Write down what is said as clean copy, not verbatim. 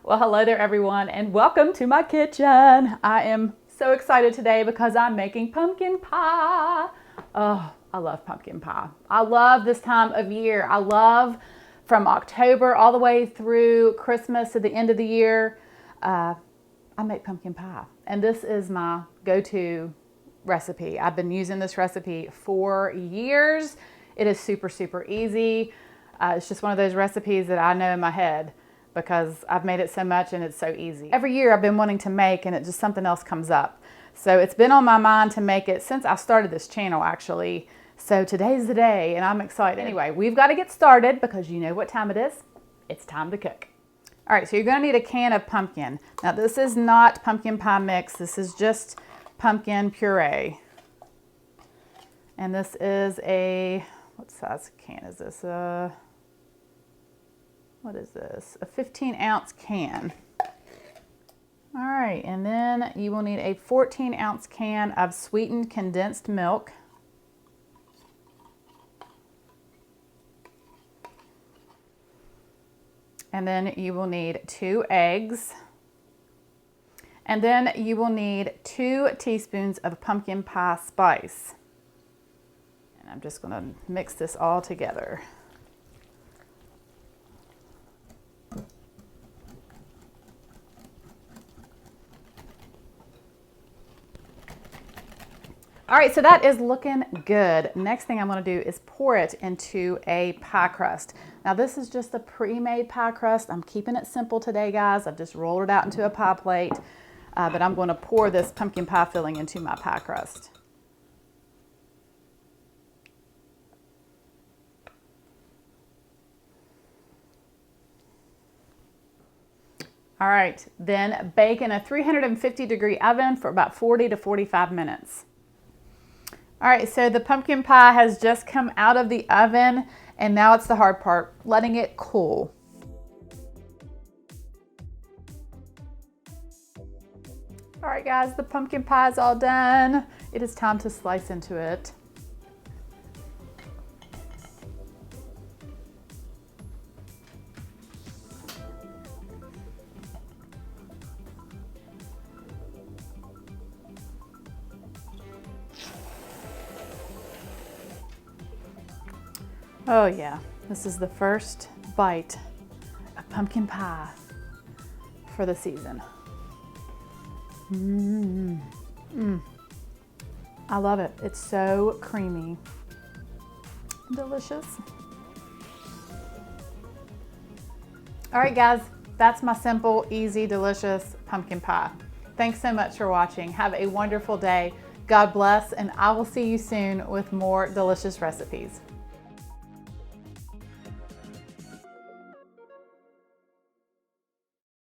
Well, hello there everyone and welcome to my kitchen. I am so excited today because I'm making pumpkin pie. Oh, I love pumpkin pie. I love this time of year. I love from October all the way through Christmas to the end of the year. I make pumpkin pie and this is my go-to recipe. I've been using this recipe for years. It is super easy. It's just one of those recipes that I know in my head because I've made it so much and it's so easy. Every year I've been wanting to make and it just something else comes up. So it's been on my mind to make it since I started this channel actually. So today's the day and I'm excited. Anyway, we've got to get started because you know what time it is. It's time to cook. All right, so you're gonna need a can of pumpkin. Now this is not pumpkin pie mix. This is just pumpkin puree. And this is a, what size can is this? What is this? A 15-ounce can. All right, and then you will need a 14-ounce can of sweetened condensed milk. And then you will need 2 eggs. And then you will need 2 teaspoons of pumpkin pie spice. And I'm just gonna mix this all together. All right, so that is looking good. Next thing I'm gonna do is pour it into a pie crust. Now this is just a pre-made pie crust. I'm keeping it simple today, guys. I've just rolled it out into a pie plate, but I'm gonna pour this pumpkin pie filling into my pie crust. All right, then bake in a 350-degree oven for about 40 to 45 minutes. All right, so the pumpkin pie has just come out of the oven and now it's the hard part, letting it cool. All right guys, the pumpkin pie is all done. It is time to slice into it. Oh yeah, this is the first bite of pumpkin pie for the season. I love it. It's so creamy. Delicious. All right guys, that's my simple, easy, delicious pumpkin pie. Thanks so much for watching. Have a wonderful day. God bless, and I will see you soon with more delicious recipes.